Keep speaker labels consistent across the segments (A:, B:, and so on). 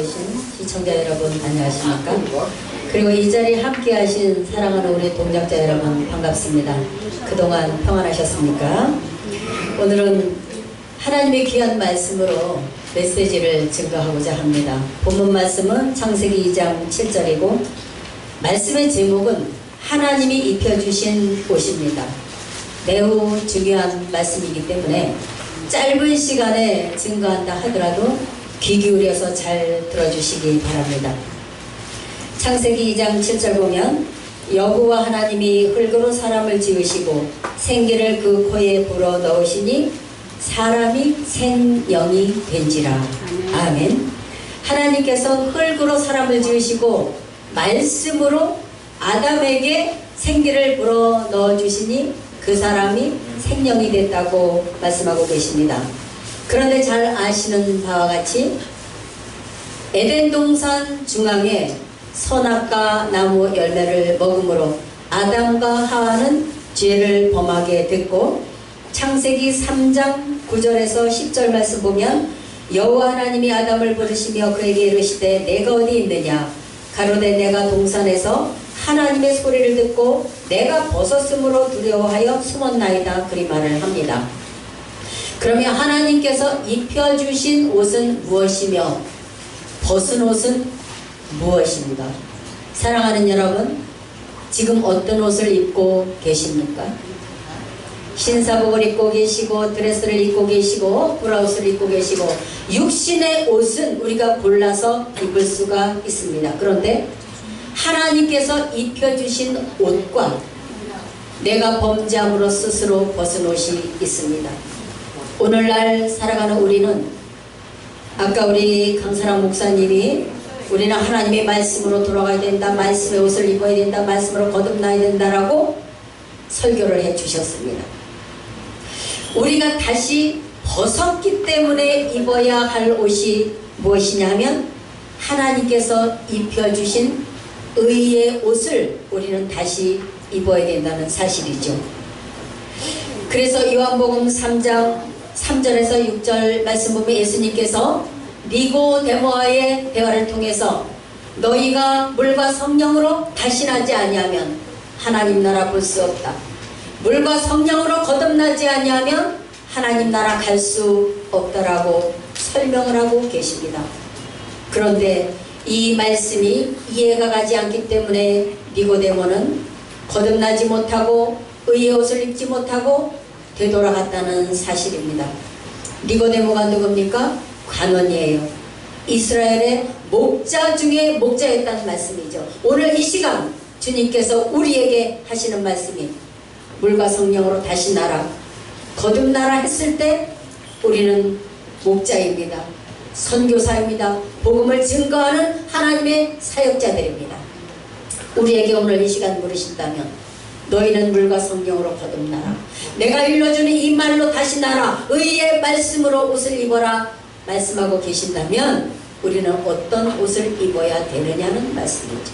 A: 계신 시청자 여러분 안녕하십니까? 그리고 이 자리에 함께 하신 사랑하는 우리 동작자 여러분 반갑습니다. 그동안 평안하셨습니까? 오늘은 하나님의 귀한 말씀으로 메시지를 증거하고자 합니다. 본문 말씀은 창세기 2장 7절이고 말씀의 제목은 하나님이 입혀주신 옷입니다. 매우 중요한 말씀이기 때문에 짧은 시간에 증거한다 하더라도 귀 기울여서 잘 들어주시기 바랍니다. 창세기 2장 7절 보면 여호와 하나님이 흙으로 사람을 지으시고 생기를 그 코에 불어 넣으시니 사람이 생명이 된지라. 아멘. 하나님께서 흙으로 사람을 지으시고 말씀으로 아담에게 생기를 불어 넣어주시니 그 사람이 생명이 됐다고 말씀하고 계십니다. 그런데 잘 아시는 바와 같이 에덴 동산 중앙에 선악과 나무 열매를 먹음으로 아담과 하와는 죄를 범하게 됐고 창세기 3장 9절에서 10절 말씀 보면 여호와 하나님이 아담을 부르시며 그에게 이르시되 내가 어디 있느냐 가로되 내가 동산에서 하나님의 소리를 듣고 내가 벗었으므로 두려워하여 숨었나이다 그리 말을 합니다. 그러면 하나님께서 입혀주신 옷은 무엇이며 벗은 옷은 무엇입니까? 사랑하는 여러분, 지금 어떤 옷을 입고 계십니까? 신사복을 입고 계시고 드레스를 입고 계시고 브라우스를 입고 계시고 육신의 옷은 우리가 골라서 입을 수가 있습니다. 그런데 하나님께서 입혀주신 옷과 내가 범죄함으로 스스로 벗은 옷이 있습니다. 오늘날 살아가는 우리는 아까 우리 강사랑 목사님이 우리는 하나님의 말씀으로 돌아가야 된다, 말씀의 옷을 입어야 된다, 말씀으로 거듭나야 된다라고 설교를 해 주셨습니다. 우리가 다시 벗었기 때문에 입어야 할 옷이 무엇이냐면 하나님께서 입혀주신 의의 옷을 우리는 다시 입어야 된다는 사실이죠. 그래서 요한복음 3장 3절에서 6절 말씀 보면 예수님께서 니고데모와의 대화를 통해서 너희가 물과 성령으로 다시 나지 아니하면 하나님 나라 볼 수 없다. 물과 성령으로 거듭나지 아니하면 하나님 나라 갈 수 없다라고 설명을 하고 계십니다. 그런데 이 말씀이 이해가 가지 않기 때문에 니고데모는 거듭나지 못하고 의의 옷을 입지 못하고 되돌아갔다는 사실입니다. 니고데모가 누굽니까? 관원이에요. 이스라엘의 목자 중에 목자였다는 말씀이죠. 오늘 이 시간 주님께서 우리에게 하시는 말씀이 물과 성령으로 다시 나라 거듭나라 했을 때 우리는 목자입니다. 선교사입니다. 복음을 증거하는 하나님의 사역자들입니다. 우리에게 오늘 이 시간 물으신다면 너희는 물과 성령으로 거듭나라. 내가 일러주는 이 말로 다시 나라. 의의 말씀으로 옷을 입어라. 말씀하고 계신다면 우리는 어떤 옷을 입어야 되느냐는 말씀이죠.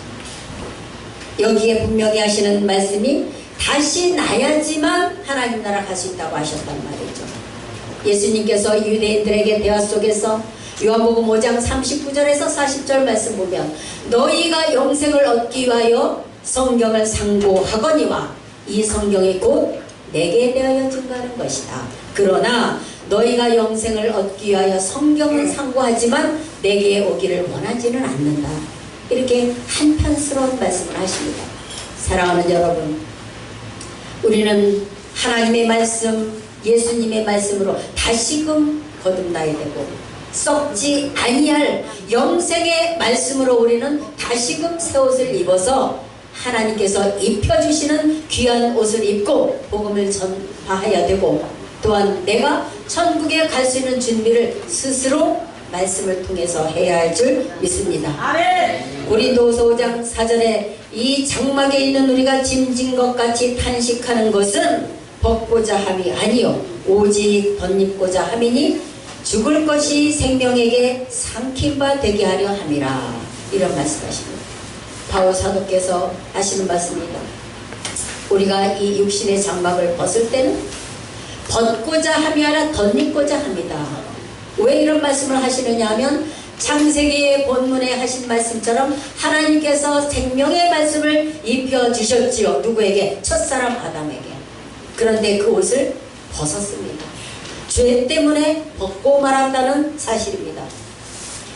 A: 여기에 분명히 하시는 말씀이 다시 나야지만 하나님 나라 갈 수 있다고 하셨단 말이죠. 예수님께서 유대인들에게 대화 속에서 요한복음 5장 39절에서 40절 말씀 보면 너희가 영생을 얻기 위하여 성경을 상고하거니와 이 성경이 곧 내게 대하여 증거하는 것이다. 그러나 너희가 영생을 얻기 위하여 성경은 상고하지만 내게 오기를 원하지는 않는다. 이렇게 한편스러운 말씀을 하십니다. 사랑하는 여러분, 우리는 하나님의 말씀, 예수님의 말씀으로 다시금 거듭나야 되고 썩지 아니할 영생의 말씀으로 우리는 다시금 새 옷을 입어서 하나님께서 입혀주시는 귀한 옷을 입고 복음을 전파해야 되고 또한 내가 천국에 갈 수 있는 준비를 스스로 말씀을 통해서 해야 할 줄 믿습니다. 아멘. 고린도후서 5장 4절에 이 장막에 있는 우리가 짐진 것 같이 탄식하는 것은 벗고자 함이 아니요 오직 덧입고자 함이니 죽을 것이 생명에게 삼킨 바 되게 하려 함이라. 이런 말씀하십니다. 바울 사도께서 하시는 말씀입니다. 우리가 이 육신의 장막을 벗을 때는 벗고자 함이 아니라 덧입고자 합니다. 왜 이런 말씀을 하시느냐 하면 창세기의 본문에 하신 말씀처럼 하나님께서 생명의 말씀을 입혀주셨지요. 누구에게? 첫사람 아담에게. 그런데 그 옷을 벗었습니다. 죄 때문에 벗고 말았다는 사실입니다.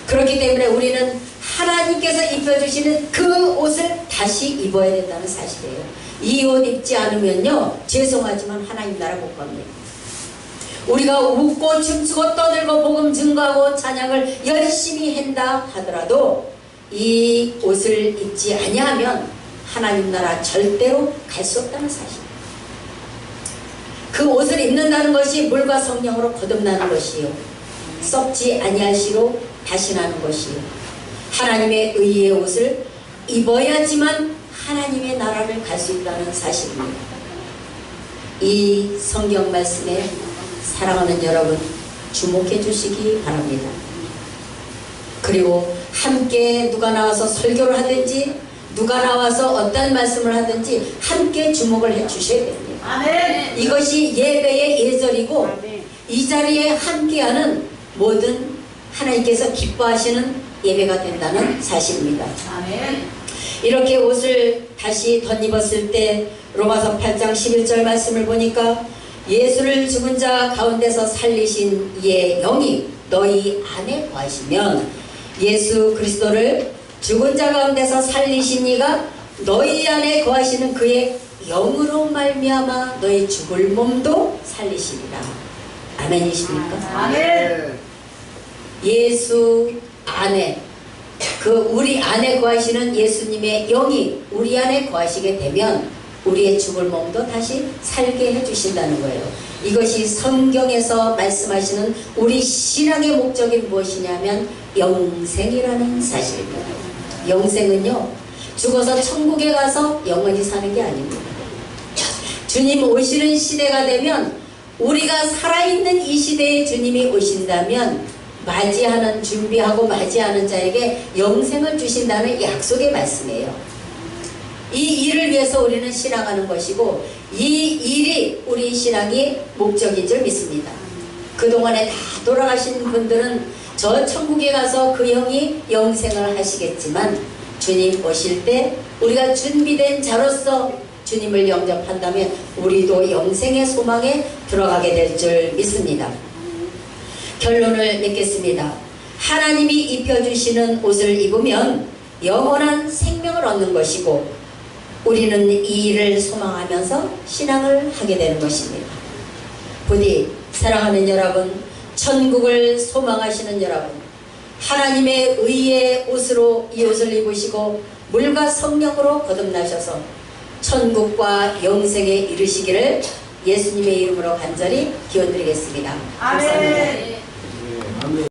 A: 그렇기 때문에 우리는 하나님께서 입혀주시는 그 옷을 다시 입어야 된다는 사실이에요. 이 옷 입지 않으면요, 죄송하지만 하나님 나라 못 갑니다. 우리가 웃고 춤추고 떠들고 복음 증거하고 찬양을 열심히 한다 하더라도 이 옷을 입지 아니하면 하나님 나라 절대로 갈 수 없다는 사실. 그 옷을 입는다는 것이 물과 성령으로 거듭나는 것이요, 썩지 아니할 시로 다시 나는 것이요, 하나님의 의의 옷을 입어야지만 하나님의 나라를 갈 수 있다는 사실입니다. 이 성경 말씀에 사랑하는 여러분, 주목해 주시기 바랍니다. 그리고 함께 누가 나와서 설교를 하든지 누가 나와서 어떤 말씀을 하든지 함께 주목을 해 주셔야 됩니다. 아멘. 이것이 예배의 예절이고, 아멘. 이 자리에 함께하는 모든 하나님께서 기뻐하시는 예배가 된다는 사실입니다. 아멘. 이렇게 옷을 다시 덧입었을 때 로마서 8장 11절 말씀을 보니까 예수를 죽은 자 가운데서 살리신 이의 영이 너희 안에 거하시면, 예수 그리스도를 죽은 자 가운데서 살리신 이가 너희 안에 거하시는 그의 영으로 말미암아 너희 죽을 몸도 살리시리라. 아멘이십니까? 아멘. 예수 안에, 그 우리 안에 거하시는 예수님의 영이 우리 안에 거하시게 되면 우리의 죽을 몸도 다시 살게 해주신다는 거예요. 이것이 성경에서 말씀하시는 우리 신앙의 목적이 무엇이냐면 영생이라는 사실입니다. 영생은요, 죽어서 천국에 가서 영원히 사는 게 아닙니다. 주님 오시는 시대가 되면, 우리가 살아있는 이 시대에 주님이 오신다면 맞이하는, 준비하고 맞이하는 자에게 영생을 주신다는 약속의 말씀이에요. 이 일을 위해서 우리는 신앙하는 것이고, 이 일이 우리 신앙의 목적인 줄 믿습니다. 그동안에 다 돌아가신 분들은 저 천국에 가서 그 영이 영생을 하시겠지만, 주님 오실 때 우리가 준비된 자로서 주님을 영접한다면 우리도 영생의 소망에 들어가게 될 줄 믿습니다. 결론을 맺겠습니다. 하나님이 입혀주시는 옷을 입으면 영원한 생명을 얻는 것이고, 우리는 이 일을 소망하면서 신앙을 하게 되는 것입니다. 부디 사랑하는 여러분, 천국을 소망하시는 여러분, 하나님의 의의 옷으로 이 옷을 입으시고 물과 성령으로 거듭나셔서 천국과 영생에 이르시기를 예수님의 이름으로 간절히 기원드리겠습니다. 감사합니다. 아멘.